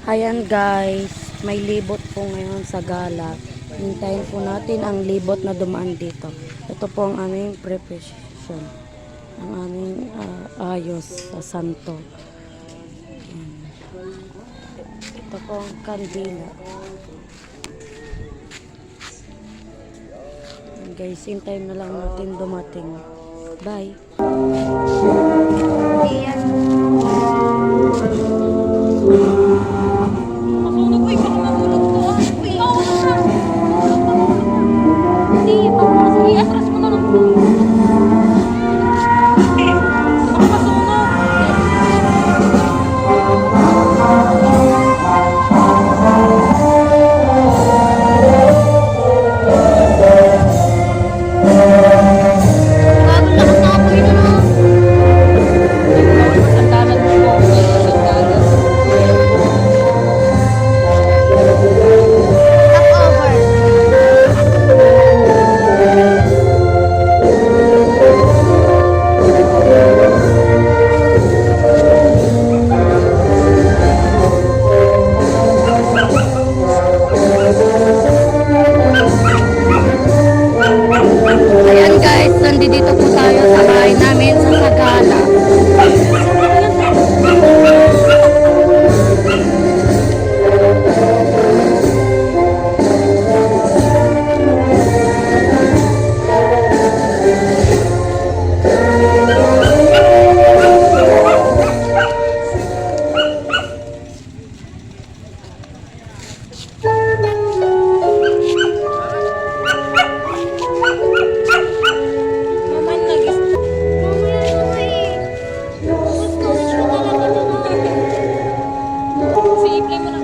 Ayan guys, may libot po ngayon sa gala. Hintayin po natin ang libot na dumaan dito. Ito po ang aming preparation. Ang aming ayos sa santo. Ayan. Ito po ang kandila. Ayan guys, hintayin na lang natin dumating. Bye! Ayan. Masunog ko, baka mahulog ko. Uy, ako na siya. Hindi, sige, atras mo na lang po. Baka masunog. Bagong lakas na ako yun, ano? Sandalan mo po. Sandalan. Ayan guys, nandito po tayo sa bahay namin sa Sagala. Naman nagis. Mamaya na eh. Gusto ko talaga na. Sige, play mo na.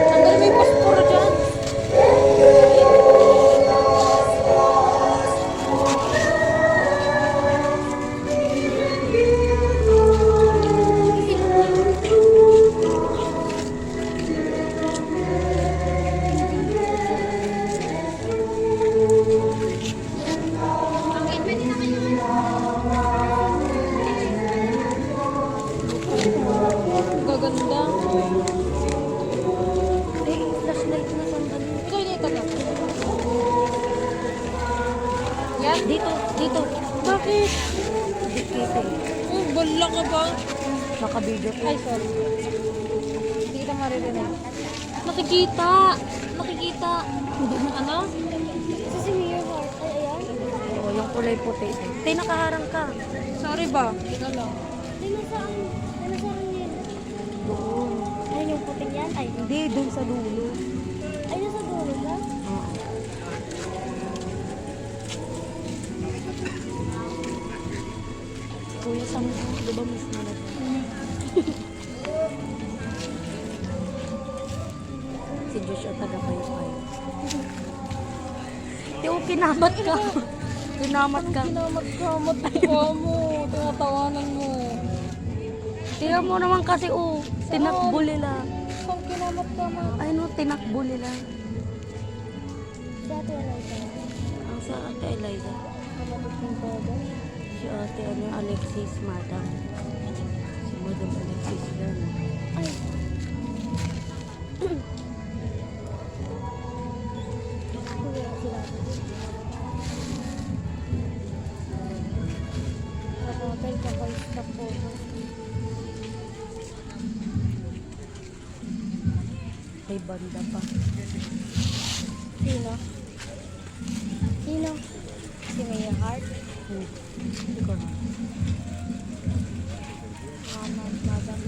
Tanggal mo yung posporo dyan. Gaganda. Flashlight na sandali. Ito yun ito na. Yan? Dito. Bakit? Dikit. Bala ka ba? Naka-video po. Ay, sorry. Hindi kita maririnig. Nakikita. Nakikita. Hindi mo ano? Kasi Mayor Heart. Ay, ayan. Oo, yung kulay puti. Tay, nakaharang ka. Sorry ba? Tika lang. Dinasaan yun. Doon. Ayun yung puting yan. Ay, Hindi, doon sa dulo. ay nasa dulo ba? Oo. Kuya, saan mo? Di ba miss mo na to? Si Joshua taga-paypay. Tiyo, kinamat ka. Kinamat ka. Kinamat-kamat ka mo. Tinatawanan mo. Tira mo naman kasi, tinakbo nila. Saan kinamat-kamat? Ay no, tinakbo nila. Si Ate Eliza. Ang sa Ate Eliza. Kapatid ng Togo. Si Ate Alexis, Madam. Si Madam Alexis yan. Ay. Kuya sila. Hotel ka pa stop po. May banda pa. Sino? Sino? Si Mayor Heart. Hindi ko na. Madam.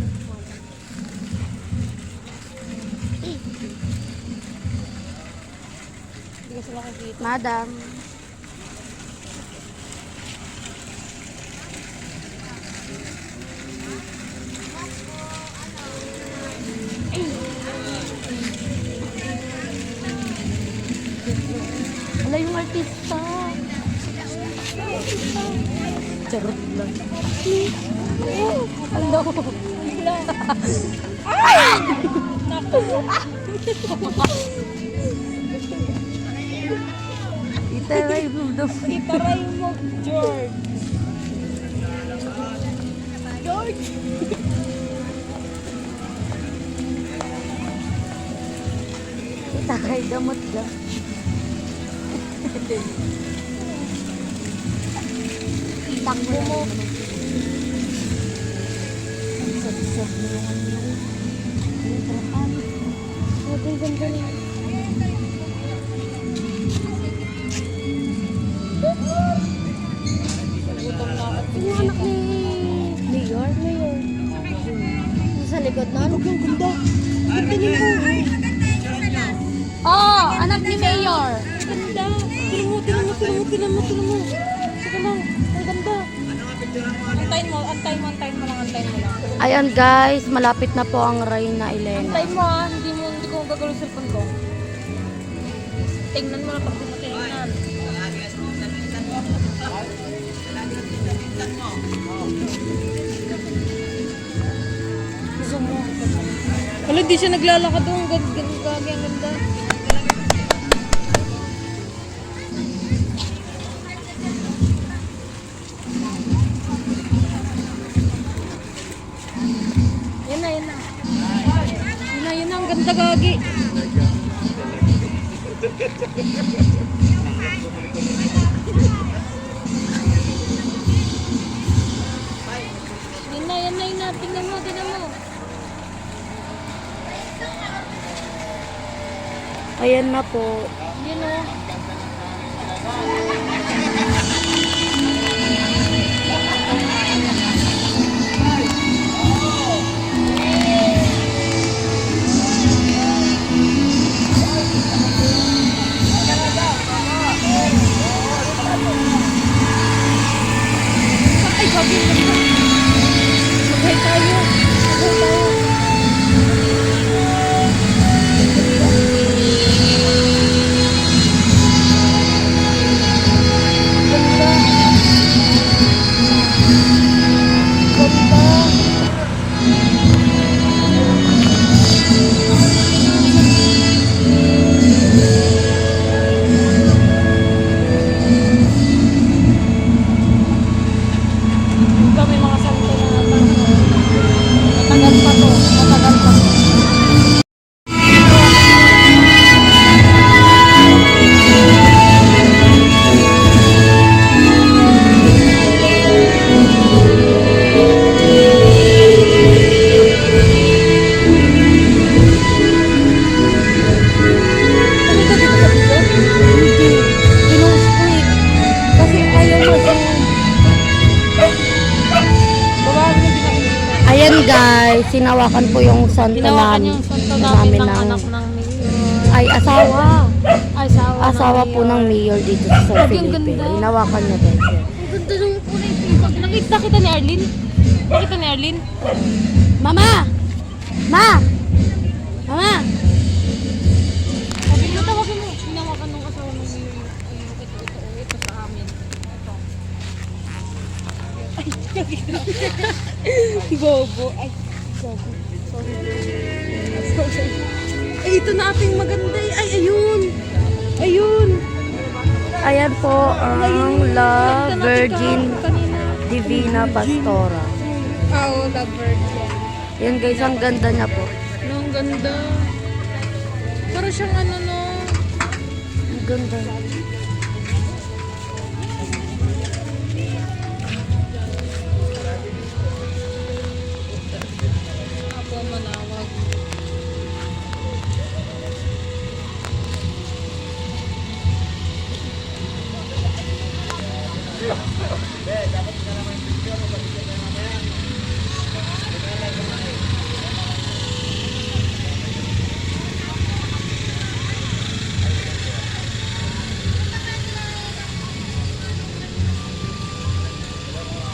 Hindi ko sila nakikita. Madam. Wala yung artista. Charot lang. Hello. Ito Itaray mo daw. Itaray mo, George. George! Itaray damot ka. Takbo mo. Sab-sab mo yung ano. Yung trapan. Ang ganda niya. Gutom na ako. Yung anak ni Mayor. Sa likod nun? Ang ganda. Oo, anak ni Mayor. Ang ganda. Tinan mo. Sige lang, ang ganda. Antayin mo lang. Ayan guys, malapit na po ang Reyna Elena. Antayin mo ah, hindi ko gagawin sa cellphone ko. Tingnan mo na pag di mo tingnan. Gusto mo. Wala, di siya naglalakad doon. Gagi, ang ganda. Yan na, ang ganda gagi. Yan na. Tingnan mo. Ayan na po. Yan o. Ay, gagi. Maghay tayo. May mga santo na matagal pa to. Ayan guys, sinawakan po yung santo Ginawakan namin. yung santo namin ng anak ng mayor. Ay, asawa. Ay, Asawa po ng mayor dito sa San Lagi, ang Felipe. ganda. Hinawakan niya guys. Ang ganda ng kulay pink. Nakita kita ni Arlene? Nakita ni Arlene? Mama! Ma! Mama! Sabi mo, tawagin mo. Hinawakan ng asawa ng mayor. Ito sa amin. Ito. Bobo. Ay, bobo. Sorry. Ay, ito na ating maganda. Ay, ayun. Ayan po ang La Virgin Divina Pastora. Oo, the virgin. Yan guys, ang ganda niya po. No, ang ganda. Para siyang ano, no? Ang ganda. Ako manawag.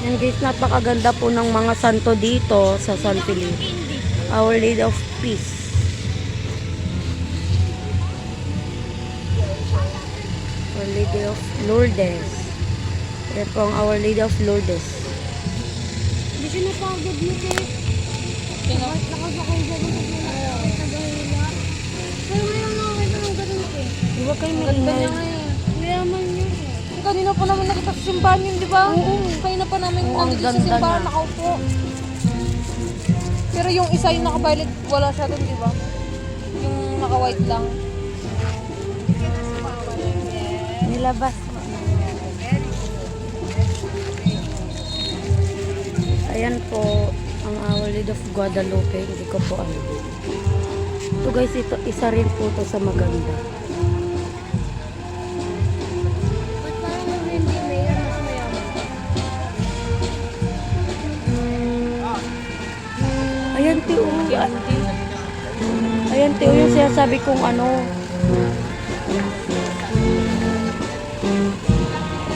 Yan guys, napakaganda po ng mga santo dito sa San Felipe. Our Lady of Peace. Our Lady of Lourdes. Yan po ang Our Lady of Lourdes. Hindi siya napagod mo eh. Sino? Nakasakay siya dito sa nagahila. Pero ngayon nakakita ng ganun eh. Huwag kayo Ganda niya maingay. nga eh. Mayaman niya. Kanina pa naman nakita sa simbahan yun, di ba? Oo. Kanina pa namin Oo, ang nandito sa ganda simbahan, na. nakaupo. Pero yung isa yung naka-violet, wala siya dun, di ba? Yung naka-white lang. Nilabas mo. Ayan po ang Our Lady of Guadalupe. Hindi ko po alam. Ito guys, ito, isa rin po to sa maganda. Ba't parang ang hindi mayor mas mayaman? Ayan, Tio. Ayan, Tio, yung sinasabi kong ano.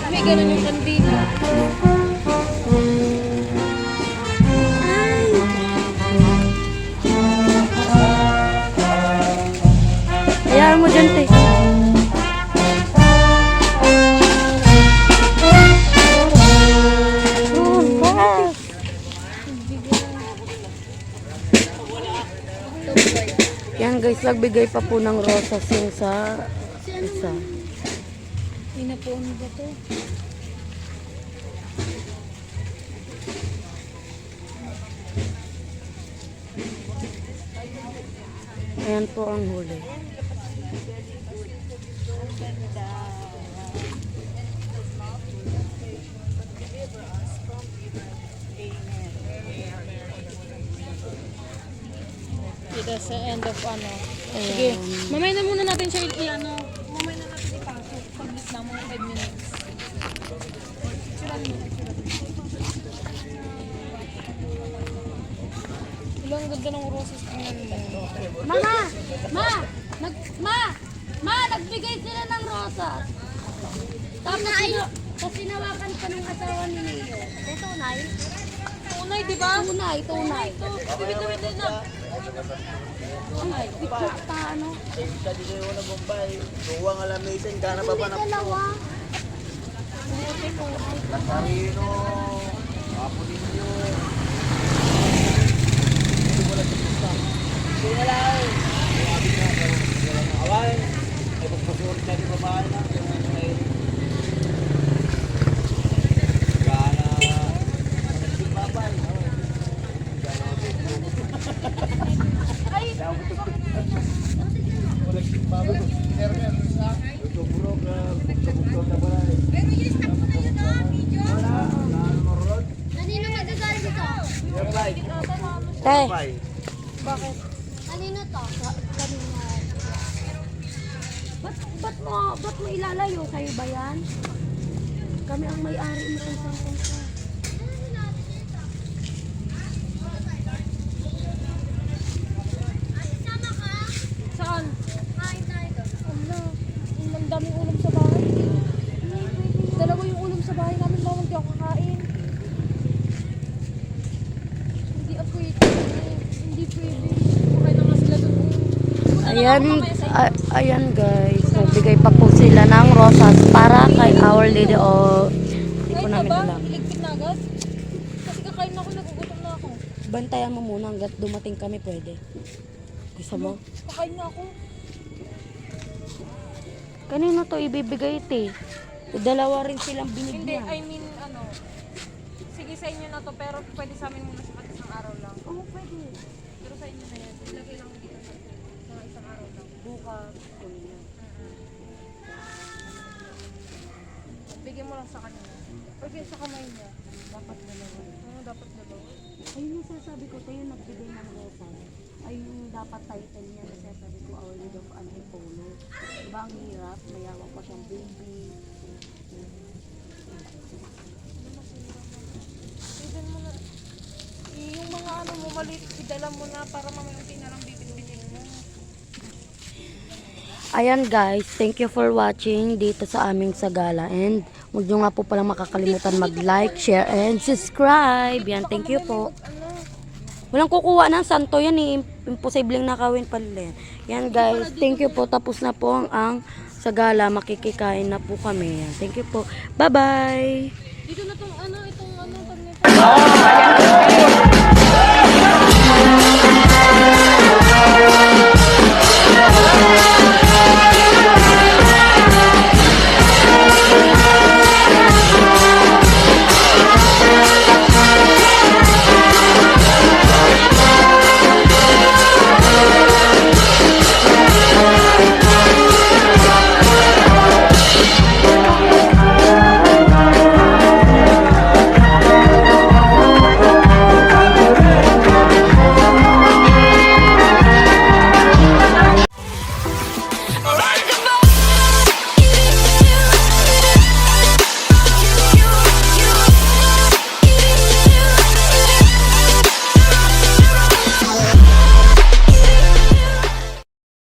May ganun yung kandila. Hayaan mo dyan, Te. Yan guys, nagbigay pa po ng rosas yung sa isa. Hindi na po ano ba to? Ayan po ang huli. Dito sa end of ano. Sige, mamay na muna natin siya i-ano. Mamay na natin ipasok. Paglit na mga 5 minutes. Ilang ganda ng roses tingnan mo. Mama! Nagbigay sila ng rosas. Tapos sinawakan pa ng asawa ni Mayor. Ito, Nay. Tunay, di ba? Tunay. Ito, tawid na. Tunay. Picture pa, ano? Sa dito yung na Bombay, luwang alamisan, gana pa pa na Dalawa. Lasarino, Apo ninyo. Hindi na lang. Abig na, walang away. Ay magpasulit na di babae na. Gana. Babay. Kanino magagalit ito? Te, Bakit? Kanino to? Kanino. Ba't mo ilalayo? Sa'yo ba yan? Kami ang may-ari mo sa isang kongsa. Saan? Ala, ang daming ulam sa bahay. Dalawa yung ulam sa bahay namin, bawal di ako kakain. Hindi pwede. Hindi pwede. Okay na nga sila doon. ayan, ayan guys, nagbigay pa po sila ng rosas para kay Our Lady o hindi ko Kahit namin ba? alam. Iligpit na agad? Kasi kakain na ako, nagugutom na ako. Bantayan mo muna hanggat dumating kami pwede. Gusto mo? Kakain na ako. Kanino to ibibigay, Te? Dalawa rin silang Hindi, binigyan. I mean, ano. Sige sa inyo na to, pero pwede sa amin muna sa isang araw lang. Oo, pwede. Pero sa inyo na yan. Ilagay lang dito sa isang araw lang. Bukas. Bigyan mo lang sa kanila. Pwede sa kamay niya. Dapat dalawa. Oo, dapat dalawa. Ayun yung sasabi ko, tayo nagbigay ng rosas. Ayun yung dapat title niya na sasabi ko, Our Lady of Antipolo. Diba ang hirap? Mayawak pa siyang baby. Bigyan mo na. Yung mga ano mo, maliit, idala mo na para mamaya na lang bibit-bitin mo. Ayan guys, thank you for watching dito sa aming sagala. And huwag nyo nga po palang makakalimutan mag-like, share, and subscribe. Yan, thank you po. Walang kukuha ng santo yan eh. Imposibleng nakawin pala yan. Yan guys, thank you po. Tapos na po ang sagala. Makikikain na po kami. Yan, thank you po. Bye-bye! Dito na itong ano, pag